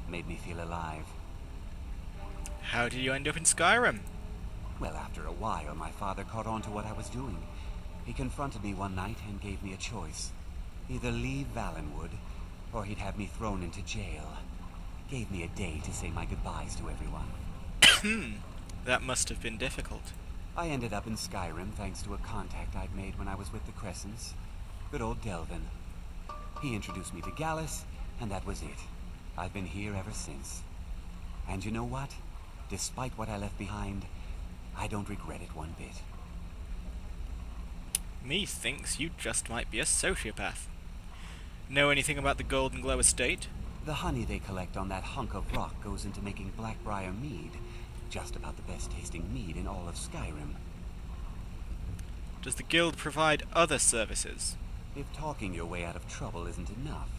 Made me feel alive. How did you end up in Skyrim? Well, after a while, my father caught on to what I was doing. He confronted me one night and gave me a choice. Either leave Valenwood, or he'd have me thrown into jail. Gave me a day to say my goodbyes to everyone. That must have been difficult. I ended up in Skyrim thanks to a contact I'd made when I was with the Crescents. Good old Delvin. He introduced me to Gallus, and that was it. I've been here ever since. And you know what? Despite what I left behind, I don't regret it one bit. Methinks you just might be a sociopath. Know anything about the Golden Glow estate? The honey they collect on that hunk of rock goes into making Blackbriar mead. Just about the best tasting mead in all of Skyrim. Does the guild provide other services? If talking your way out of trouble isn't enough,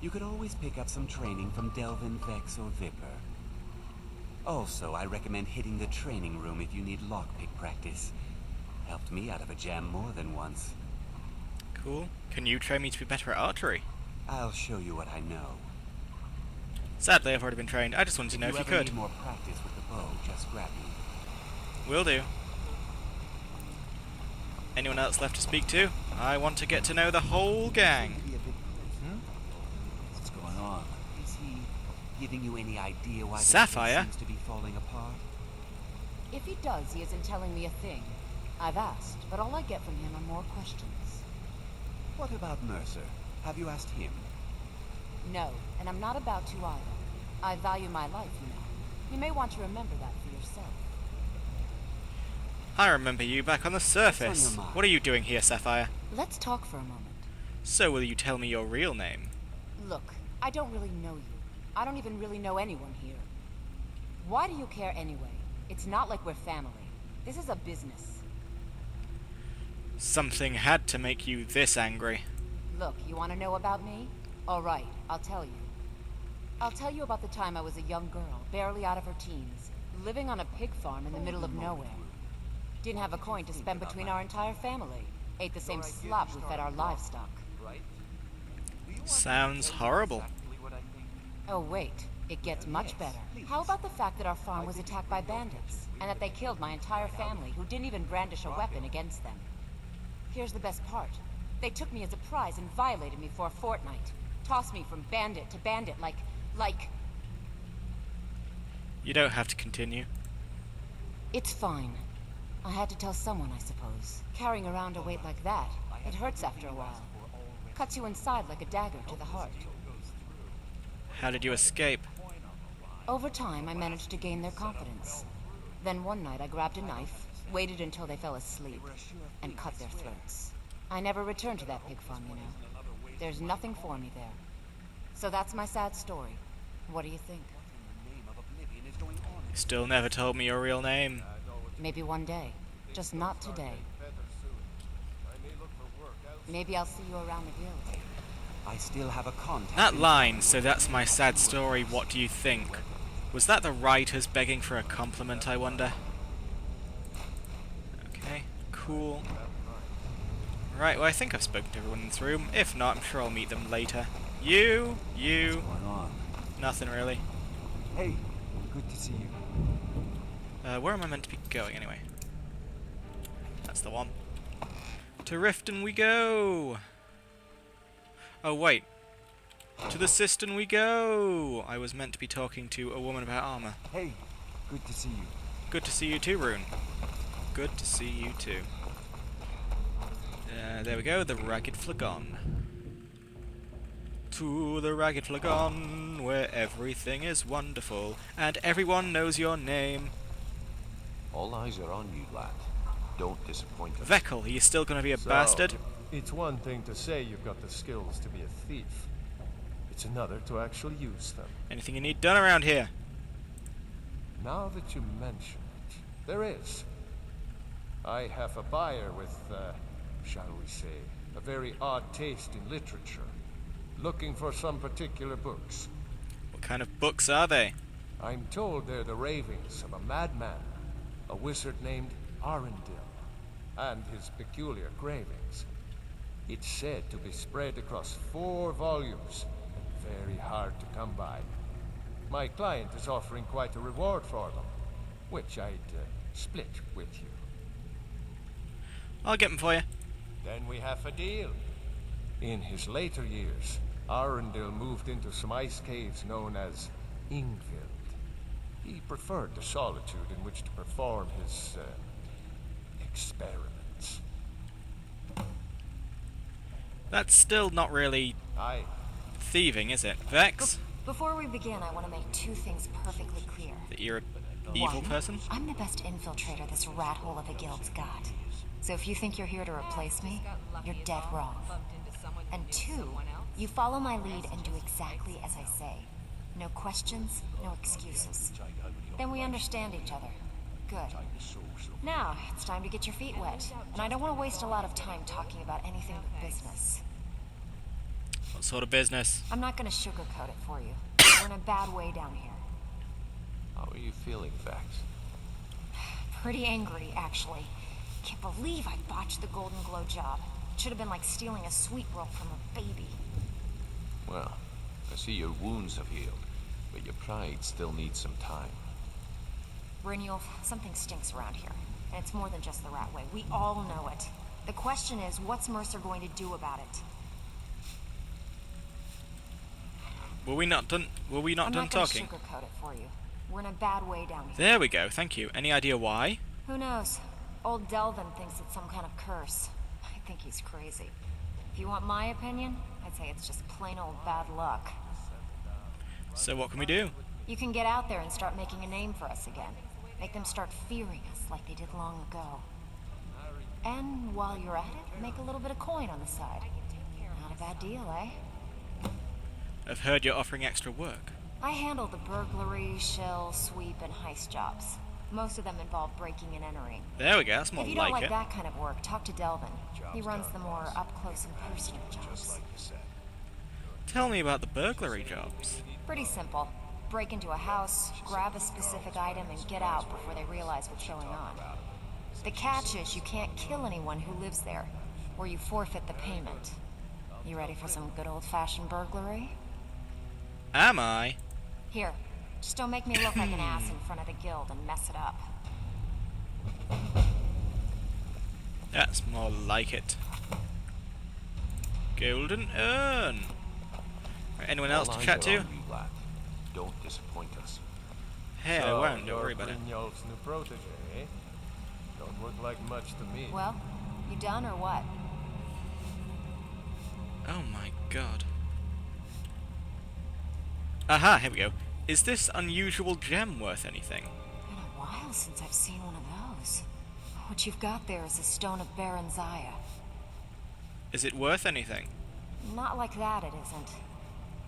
you could always pick up some training from Delvin, Vex, or Viper. Also, I recommend hitting the training room if you need lockpick practice. Helped me out of a jam more than once. Cool. Can you train me to be better at archery? I'll show you what I know. Sadly, I've already been trained. I just wanted to know if you ever could. need more practice with the bow, just grab me. Will do. Anyone else left to speak to? I want to get to know the whole gang. What's going on? Is he giving you any idea why Sapphire? this seems to be falling apart? If he does, he isn't telling me a thing. I've asked, but all I get from him are more questions. What about Mercer? Have you asked him? No, and I'm not about to either. I value my life, you know. You may want to remember that for yourself. I remember you back on the surface. What's on your mind? What are you doing here, Sapphire? Let's talk for a moment. So will you tell me your real name? Look, I don't really know you. I don't even really know anyone here. Why do you care anyway? It's not like we're family. This is a business. Something had to make you this angry. Look, you want to know about me? All right, I'll tell you. I'll tell you about the time I was a young girl, barely out of her teens, living on a pig farm in the middle of nowhere. Didn't have a coin to spend between our entire family. Ate the same slop we fed our livestock. Sounds horrible. Oh wait, it gets much better. How about the fact that our farm was attacked by bandits, and that they killed my entire family who didn't even brandish a weapon against them? Here's the best part. They took me as a prize and violated me for a fortnight. Tossed me from bandit to bandit like... You don't have to continue. It's fine. I had to tell someone, I suppose. Carrying around a weight like that, it hurts after a while. Cuts you inside like a dagger to the heart. How did you escape? Over time, I managed to gain their confidence. Then one night I grabbed a knife, waited until they fell asleep, and cut their throats. I never returned to that pig farm, you know. There's nothing for me there. So that's my sad story. What do you think? You still never told me your real name. Maybe one day. Just not today. Maybe I'll see you around the guild. I still have a contact. That line, so that's my sad story, what do you think? Was that the writers begging for a compliment, I wonder? Okay, cool. Right, well I think I've spoken to everyone in this room. If not, I'm sure I'll meet them later. You. What's going on? Nothing really. Hey, good to see you. Where am I meant to be going anyway? That's the one. To Riften we go! Oh wait. To the Cistern we go! I was meant to be talking to a woman about armor. Hey, good to see you. Good to see you too, Rune. Good to see you too. There we go, the Ragged Flagon. To the Ragged Flagon, where everything is wonderful, and everyone knows your name. All eyes are on you, lad. Don't disappoint us. Vekel, are you still gonna be a bastard? It's one thing to say you've got the skills to be a thief. It's another to actually use them. Anything you need done around here? Now that you mention it, there is. I have a buyer with, shall we say, a very odd taste in literature. Looking for some particular books. What kind of books are they? I'm told they're the ravings of a madman, a wizard named Arundel, and his peculiar cravings. It's said to be spread across 4 volumes, and very hard to come by. My client is offering quite a reward for them, which I'd split with you. I'll get them for you. Then we have a deal. In his later years, Arundel moved into some ice caves known as Ingvild. He preferred the solitude in which to perform his experiments. That's still not really Aye. thieving, is it? Vex? Before we begin, I want to make two things perfectly clear. That you're an evil One, person? I'm the best infiltrator this rat hole of a guild's got. So if you think you're here to replace me, you're dead wrong. And two, you follow my lead and do exactly as I say. No questions, no excuses. Then we understand each other. Good. Now, it's time to get your feet wet. And I don't want to waste a lot of time talking about anything but business. What sort of business? I'm not going to sugarcoat it for you. We're in a bad way down here. How are you feeling, Vex? Pretty angry, actually. Can't believe I botched the Golden Glow job. It should have been like stealing a sweet roll from a baby. Well, I see your wounds have healed, but your pride still needs some time. Brynjolf, something stinks around here. And it's more than just the Rat Way. We all know it. The question is, what's Mercer going to do about it? Were we not done talking? I'm not going to sugarcoat it for you. We're in a bad way down here. There we go, thank you. Any idea why? Who knows? Old Delvin thinks it's some kind of curse. I think he's crazy. If you want my opinion, I'd say it's just plain old bad luck. So what can we do? You can get out there and start making a name for us again. Make them start fearing us like they did long ago. And while you're at it, make a little bit of coin on the side. Not a bad deal, eh? I've heard you're offering extra work. I handle the burglary, shell, sweep, and heist jobs. Most of them involve breaking and entering. There we go, that's more If you don't like like it. that kind of work, talk to Delvin. He runs the more up-close and personal jobs. Tell me about the burglary jobs. Pretty simple. Break into a house, grab a specific item, and get out before they realize what's going on. The catch is you can't kill anyone who lives there, or you forfeit the payment. You ready for some good old-fashioned burglary? Am I? Here, just don't make me look like an ass in front of the guild and mess it up. That's more like it. Golden urn. Right, anyone else to All chat eyes to? are on you, lad. Don't disappoint us. Hey, I won't, don't worry about it. Brynjolf's new protege, eh? Don't look like much to me. Well, you done or what? Oh my god. Aha, here we go. Is this unusual gem worth anything? Been a while since I've seen one of those. What you've got there is a Stone of Barenziah. Is it worth anything? Not like that, it isn't.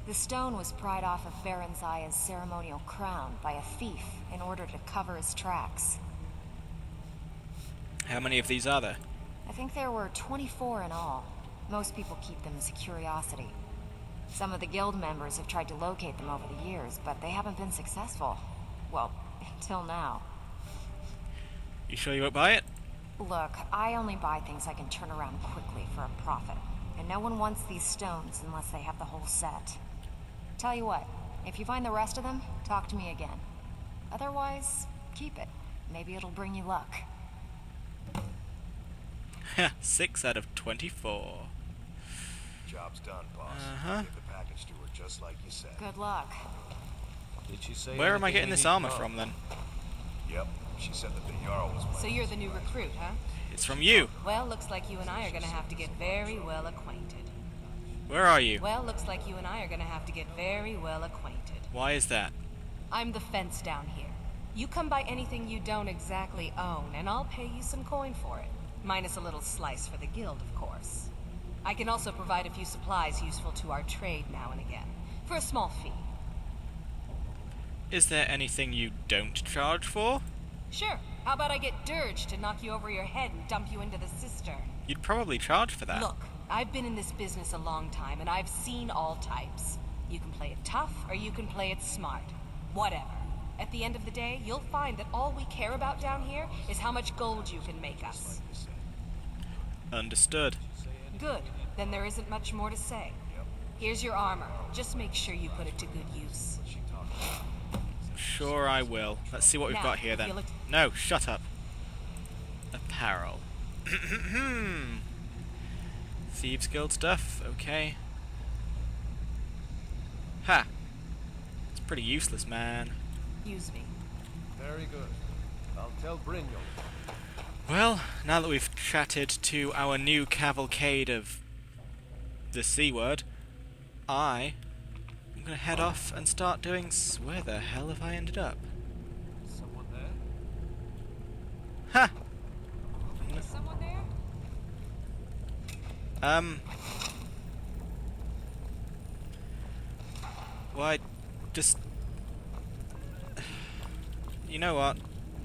The stone was pried off of Barenziah's ceremonial crown by a thief in order to cover his tracks. How many of these are there? I think there were 24 in all. Most people keep them as a curiosity. Some of the guild members have tried to locate them over the years, but they haven't been successful. Well, until now. You sure you won't buy it? Look, I only buy things I can turn around quickly for a profit. And no one wants these stones unless they have the whole set. Tell you what, if you find the rest of them, talk to me again. Otherwise, keep it. Maybe it'll bring you luck. 6 out of 24. Job's done, boss. Uh-huh. Get the package to her just like you said. Good luck. Did she say Where am I anything getting we this need to armor know? from then? Yep. She said that the Jarl was So you're the new recruit, huh? It's from you. Well, looks like you and I are gonna have to get very well acquainted. Where are you? Well, looks like you and I are gonna have to get very well acquainted. Why is that? I'm the fence down here. You come by anything you don't exactly own, and I'll pay you some coin for it. Minus a little slice for the guild, of course. I can also provide a few supplies useful to our trade now and again, for a small fee. Is there anything you don't charge for? Sure. How about I get Dirge to knock you over your head and dump you into the cistern? You'd probably charge for that. Look, I've been in this business a long time, and I've seen all types. You can play it tough, or you can play it smart. Whatever. At the end of the day, you'll find that all we care about down here is how much gold you can make us. Understood. Good. Then there isn't much more to say. Here's your armor. Just make sure you put it to good use. Sure I will. Let's see what we've Now, got here if you then. look- No, shut up. Apparel. Thieves Guild stuff, okay. Ha! It's pretty useless, man. Excuse me. Very good. I'll tell Brynjolf. Well, now that we've chatted to our new cavalcade of the C word, I'm gonna head off and start doing... Where the hell have I ended up? Someone there? Ha! Is someone there? Why, just... You know what?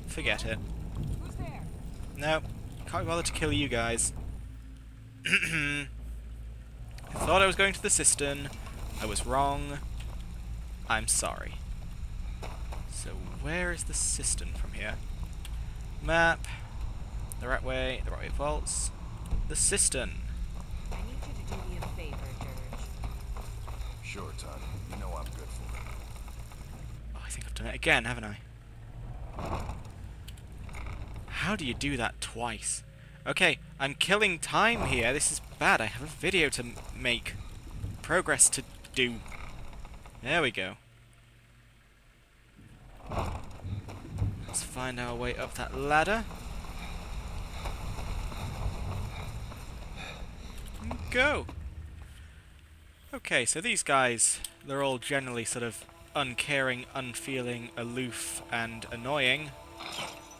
Forget it. Who's there? No, can't be bothered to kill you guys. I thought I was going to the Cistern. I was wrong. I'm sorry. So where is the Cistern from here? Map. The right way vaults. The Cistern. I need you to do me a favor, Dirge. Sure, Todd. You know I'm good for it. Oh, I think I've done it again, haven't I? How do you do that twice? Okay, I'm killing time here. This is bad. I have a video to make. Progress to do. There we go. Let's find our way up that ladder. And go! Okay, so these guys, they're all generally sort of uncaring, unfeeling, aloof, and annoying.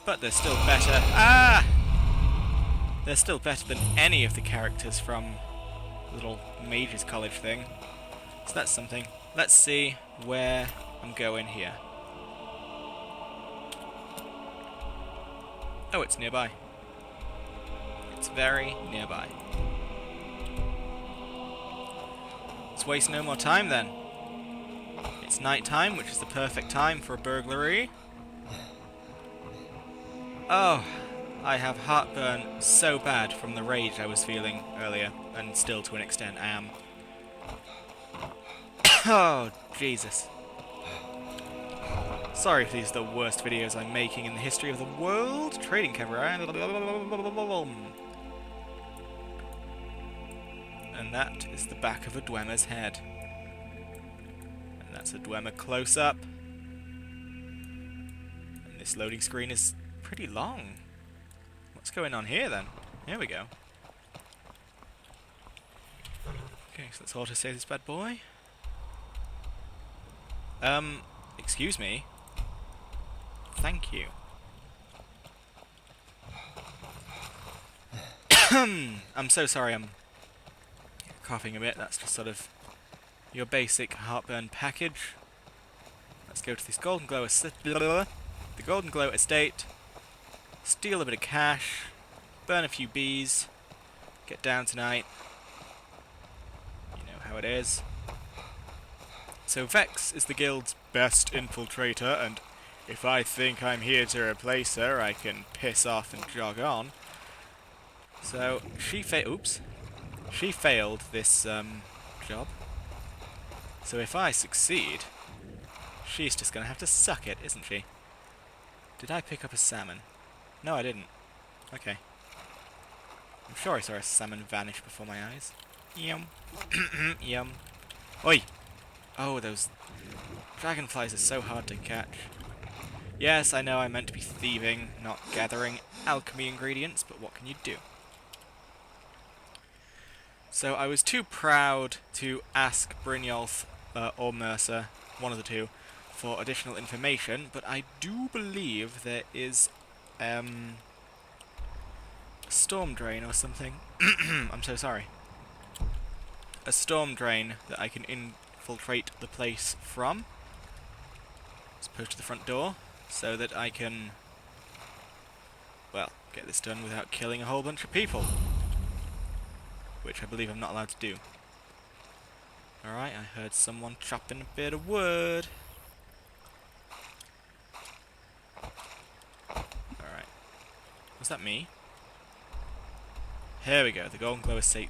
But they're still better. Ah! They're still better than any of the characters from the little Mages College thing. So that's something. Let's see where I'm going here. Oh, it's nearby. It's very nearby. Let's waste no more time then. It's night time, which is the perfect time for a burglary. Oh, I have heartburn so bad from the rage I was feeling earlier, and still to an extent I am. Oh, Jesus. Sorry if these are the worst videos I'm making in the history of the world. Trading camera. And that is the back of a Dwemer's head. And that's a Dwemer close-up. And this loading screen is pretty long. What's going on here then? Here we go. Okay, so let's auto-save this bad boy. Excuse me. Thank you. I'm so sorry I'm coughing a bit. That's just sort of your basic heartburn package. Let's go to this Golden Glow the Golden Glow estate. Steal a bit of cash. Burn a few bees. Get down tonight. You know how it is. So Vex is the guild's best infiltrator, and if I think I'm here to replace her, I can piss off and jog on. So she failed this job. So if I succeed, she's just gonna have to suck it, isn't she? Did I pick up a salmon? No, I didn't. Okay. I'm sure I saw a salmon vanish before my eyes. Yum. Yum. Oi! Oh, those dragonflies are so hard to catch. Yes, I know I meant to be thieving, not gathering alchemy ingredients, but what can you do? So I was too proud to ask Brynjolf or Mercer, one of the two, for additional information, but I do believe there is a storm drain or something. I'm so sorry. A storm drain that I can infiltrate the place from. As opposed to the front door, so that I can, well, get this done without killing a whole bunch of people. Which I believe I'm not allowed to do. Alright, I heard someone chopping a bit of wood. Alright. Was that me? Here we go, the Golden Glow estate.